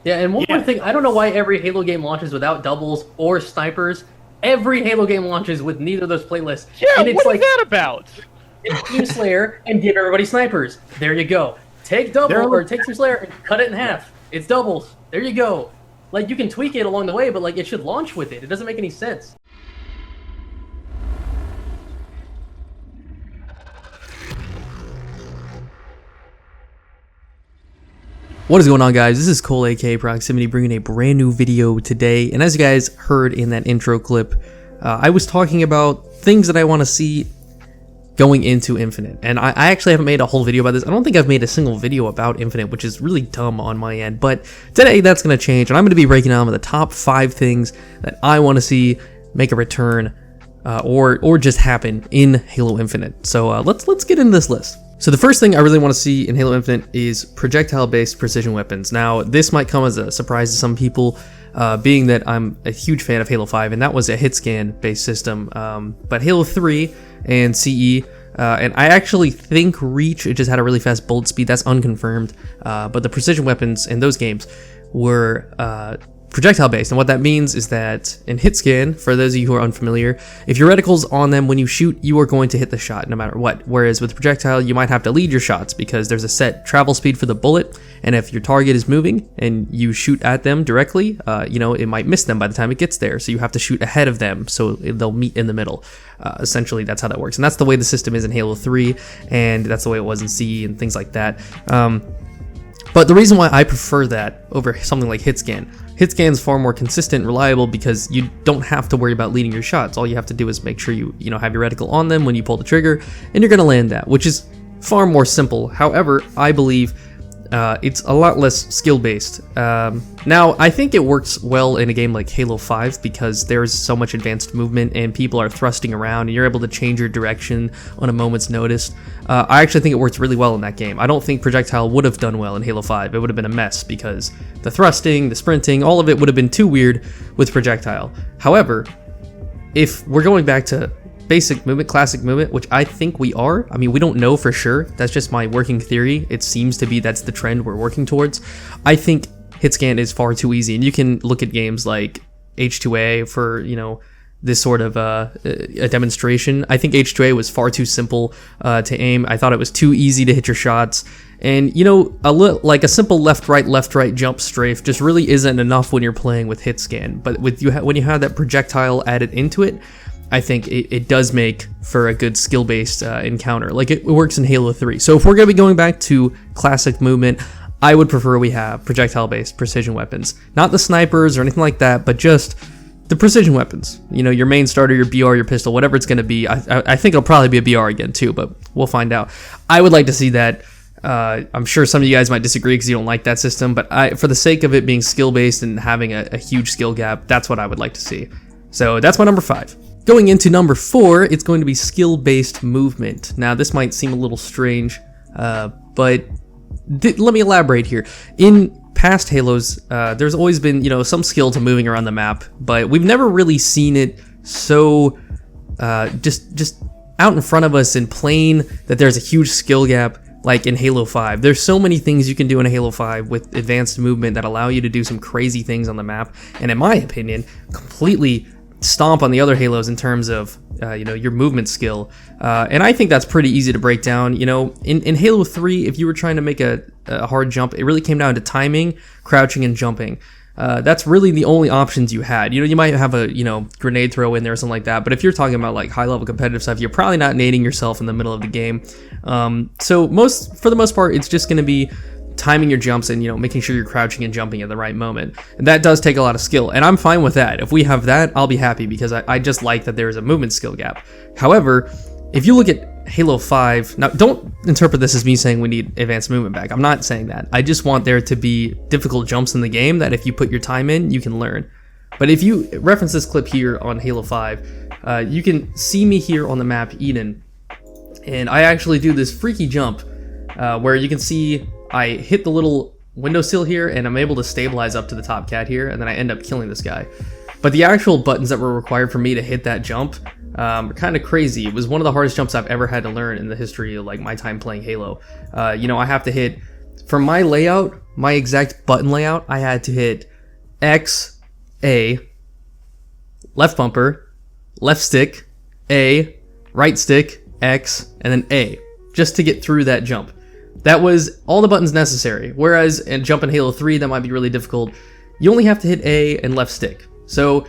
Yeah, and one more thing, I don't know why every Halo game launches without doubles or snipers. Every Halo game launches with neither of those playlists. Yeah, And it's what is like, that about? it's Team Slayer and give everybody snipers. There you go. Take double or take Team Slayer and cut it in half. It's doubles. There you go. Like, you can tweak it along the way, but like, it should launch with it. It doesn't make any sense. What is going on, guys? This is Cole, aka Proximitty, bringing a brand new video today. And as you guys heard in that intro clip, I was talking about things that I want to see going into Infinite. And I actually haven't made a whole video about this. I don't think I've made a single video about Infinite, which is really dumb on my end. But today that's going to change, and I'm going to be breaking down the top 5 things that I want to see make a return or just happen in Halo Infinite. So let's get into this list. So the first thing I really want to see in Halo Infinite is projectile-based precision weapons. Now, this might come as a surprise to some people, being that I'm a huge fan of Halo 5, and that was a hit scan-based system. But Halo 3 and CE, and I actually think Reach, it just had a really fast bullet speed, that's unconfirmed, but the precision weapons in those games were projectile based, and what that means is that in hit scan, for those of you who are unfamiliar, if your reticle's on them when you shoot, you are going to hit the shot no matter what. Whereas with projectile, you might have to lead your shots because there's a set travel speed for the bullet, and if your target is moving and you shoot at them directly, it might miss them by the time it gets there, so you have to shoot ahead of them so they'll meet in the middle. Essentially, that's how that works, and that's the way the system is in Halo 3, and that's the way it was in CE and things like that. But the reason why I prefer that over something like hitscan is far more consistent and reliable because you don't have to worry about leading your shots. All you have to do is make sure you have your reticle on them when you pull the trigger, and you're going to land that, which is far more simple. However, I believe it's a lot less skill-based. Now, I think it works well in a game like Halo 5 because there's so much advanced movement and people are thrusting around and you're able to change your direction on a moment's notice. I actually think it works really well in that game. I don't think projectile would have done well in Halo 5. It would have been a mess because the thrusting, the sprinting, all of it would have been too weird with projectile. However, if we're going back to basic movement, classic movement, which I think we are. I mean, we don't know for sure. That's just my working theory. It seems to be that's the trend we're working towards. I think hitscan is far too easy, and you can look at games like H2A for, this sort of a demonstration. I think H2A was far too simple to aim. I thought it was too easy to hit your shots. And, like a simple left-right jump strafe just really isn't enough when you're playing with hitscan. But when you have that projectile added into it, I think it does make for a good skill-based encounter. Like it works in Halo 3. So if we're going to be going back to classic movement, I would prefer we have projectile-based precision weapons. Not the snipers or anything like that, but just the precision weapons. Your main starter, your BR, your pistol, whatever it's going to be. I think it'll probably be a BR again too, but we'll find out. I would like to see that. I'm sure some of you guys might disagree because you don't like that system, but for the sake of it being skill-based and having a huge skill gap, that's what I would like to see. So that's my number 5. Going into number 4, it's going to be skill-based movement. Now, this might seem a little strange, but let me elaborate here. In past Halos, there's always been, some skill to moving around the map, but we've never really seen it so just out in front of us in plain that there's a huge skill gap like in Halo 5. There's so many things you can do in Halo 5 with advanced movement that allow you to do some crazy things on the map, and in my opinion, completely stomp on the other Halos in terms of your movement skill, and I think that's pretty easy to break down. In Halo 3, if you were trying to make a hard jump, it really came down to timing, crouching, and jumping. That's really the only options you had. You might have a grenade throw in there or something like that, but if you're talking about like high level competitive stuff, you're probably not nading yourself in the middle of the game. So for the most part, it's just going to be timing your jumps and making sure you're crouching and jumping at the right moment, and that does take a lot of skill, and I'm fine with that. If we have that, I'll be happy because I just like that there's a movement skill gap. However, if you look at Halo 5, now don't interpret this as me saying we need advanced movement back. I'm not saying that. I just want there to be difficult jumps in the game that if you put your time in, you can learn. But if you reference this clip here on Halo 5, you can see me here on the map Eden, and I actually do this freaky jump where you can see I hit the little windowsill here, and I'm able to stabilize up to the top cat here, and then I end up killing this guy. But the actual buttons that were required for me to hit that jump are kind of crazy. It was one of the hardest jumps I've ever had to learn in the history of like my time playing Halo. I have to hit, for my layout, my exact button layout, I had to hit X, A, left bumper, left stick, A, right stick, X, and then A, just to get through that jump. That was all the buttons necessary, whereas in jump in Halo 3, that might be really difficult. You only have to hit A and left stick. So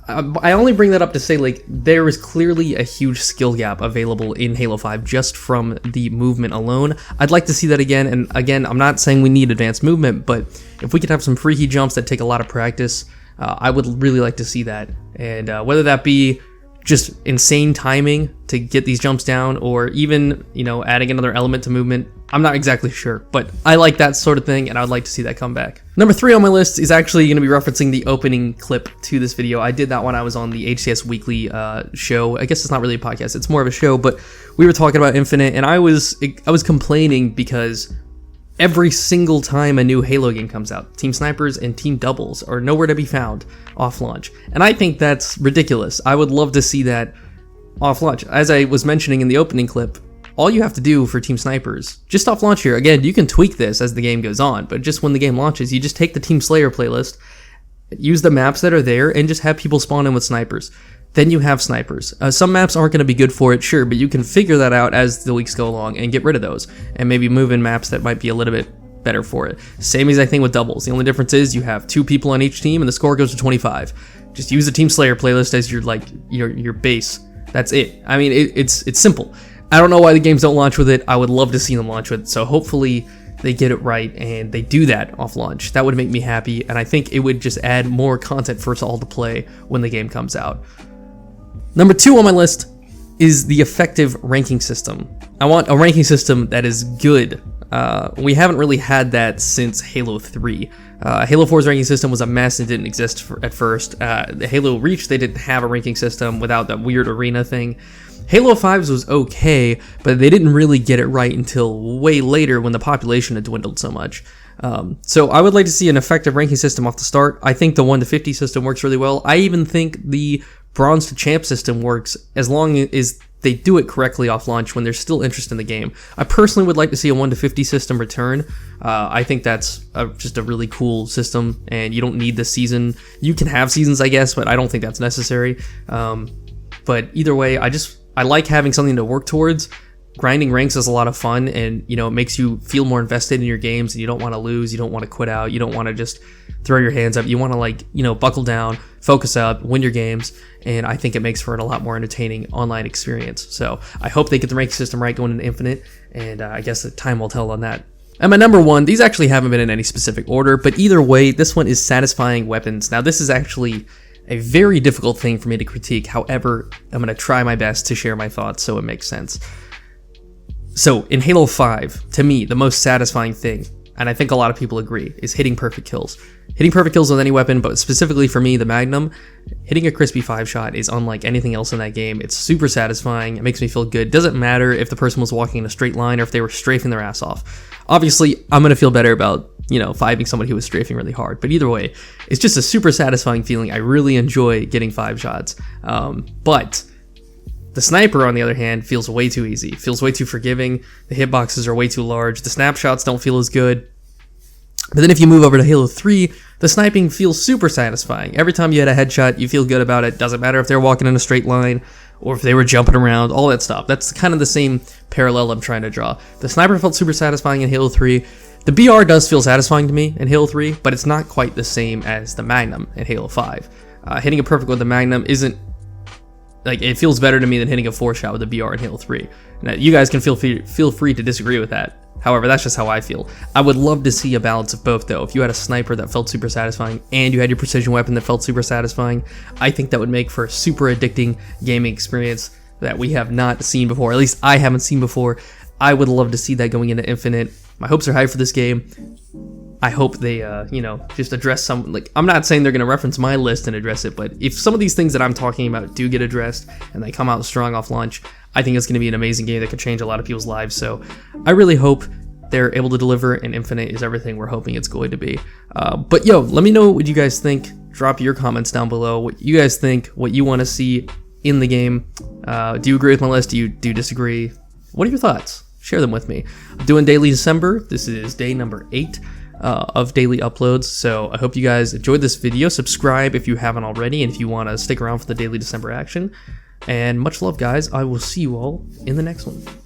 I only bring that up to say, like, there is clearly a huge skill gap available in Halo 5 just from the movement alone. I'd like to see that again, and again, I'm not saying we need advanced movement, but if we could have some freaky jumps that take a lot of practice, I would really like to see that. And whether that be just insane timing to get these jumps down, or even, you know, adding another element to movement, I'm not exactly sure, but I like that sort of thing, and I would like to see that come back. Number 3 on my list is actually going to be referencing the opening clip to this video. I did that when I was on the HCS Weekly show. I guess it's not really a podcast, it's more of a show, but we were talking about Infinite, and I was complaining because every single time a new Halo game comes out, Team Snipers and Team Doubles are nowhere to be found off launch. And I think that's ridiculous. I would love to see that off launch. As I was mentioning in the opening clip, all you have to do for Team Snipers, just off launch here, again, you can tweak this as the game goes on, but just when the game launches, you just take the Team Slayer playlist, use the maps that are there, and just have people spawn in with snipers. Then you have snipers. Some maps aren't going to be good for it, sure, but you can figure that out as the weeks go along and get rid of those, and maybe move in maps that might be a little bit better for it. Same as I think with doubles. The only difference is you have 2 people on each team, and the score goes to 25. Just use the Team Slayer playlist as your base. That's it. I mean, it's simple. I don't know why the games don't launch with it. I would love to see them launch with it, so hopefully they get it right and they do that off launch. That would make me happy, and I think it would just add more content for us all to play when the game comes out. Number 2 on my list is the effective ranking system. I want a ranking system that is good. We haven't really had that since Halo 3. Halo 4's ranking system was a mess and didn't exist at first. Halo Reach, they didn't have a ranking system without that weird arena thing. Halo 5's was okay, but they didn't really get it right until way later when the population had dwindled so much. So I would like to see an effective ranking system off the start. I think the 1 to 50 system works really well. I even think the Bronze to Champ system works as long as they do it correctly off launch when there's still interest in the game. I personally would like to see a 1 to 50 system return. I think that's just a really cool system, and you don't need the season. You can have seasons, I guess, but I don't think that's necessary. But either way, I like having something to work towards. Grinding ranks is a lot of fun, and you know, it makes you feel more invested in your games, and you don't want to lose, you don't want to quit out, you don't want to just throw your hands up. You want to, like, you know, buckle down, focus up, win your games, and I think it makes for a lot more entertaining online experience. So I hope they get the ranking system right going into Infinite, and I guess the time will tell on that. And my number 1, these actually haven't been in any specific order, but either way, this one is satisfying weapons. Now, this is actually a very difficult thing for me to critique. However, I'm going to try my best to share my thoughts so it makes sense. So in Halo 5, to me, the most satisfying thing, and I think a lot of people agree, is hitting perfect kills. Hitting perfect kills with any weapon, but specifically for me, the Magnum, hitting a crispy 5-shot is unlike anything else in that game. It's super satisfying. It makes me feel good. Doesn't matter if the person was walking in a straight line or if they were strafing their ass off. Obviously, I'm going to feel better about, you know, 5ing somebody who was strafing really hard. But either way, it's just a super satisfying feeling. I really enjoy getting 5 shots. But the sniper, on the other hand, feels way too easy. Feels way too forgiving. The hitboxes are way too large. The snapshots don't feel as good. But then if you move over to Halo 3, the sniping feels super satisfying. Every time you hit a headshot, you feel good about it. Doesn't matter if they're walking in a straight line or if they were jumping around, all that stuff. That's kind of the same parallel I'm trying to draw. The sniper felt super satisfying in Halo 3. The BR does feel satisfying to me in Halo 3, but it's not quite the same as the Magnum in Halo 5. Hitting a perfect with the Magnum isn't, like, it feels better to me than hitting a 4-shot with a BR in Halo 3. Now, you guys can feel free to disagree with that. However, that's just how I feel. I would love to see a balance of both, though. If you had a sniper that felt super satisfying and you had your precision weapon that felt super satisfying, I think that would make for a super addicting gaming experience that we have not seen before. At least I haven't seen before. I would love to see that going into Infinite. My hopes are high for this game. I hope they, you know, just address some, like, I'm not saying they're going to reference my list and address it, but if some of these things that I'm talking about do get addressed and they come out strong off launch, I think it's going to be an amazing game that could change a lot of people's lives. So I really hope they're able to deliver, and Infinite is everything we're hoping it's going to be. But yo, let me know what you guys think. Drop your comments down below, what you guys think, what you want to see in the game. Do you agree with my list? Do you disagree? What are your thoughts? share them with me. I'm doing daily December. This is day number 8 of daily uploads. So I hope you guys enjoyed this video. Subscribe if you haven't already, and if you want to stick around for the daily December action. And much love, guys. I will see you all in the next one.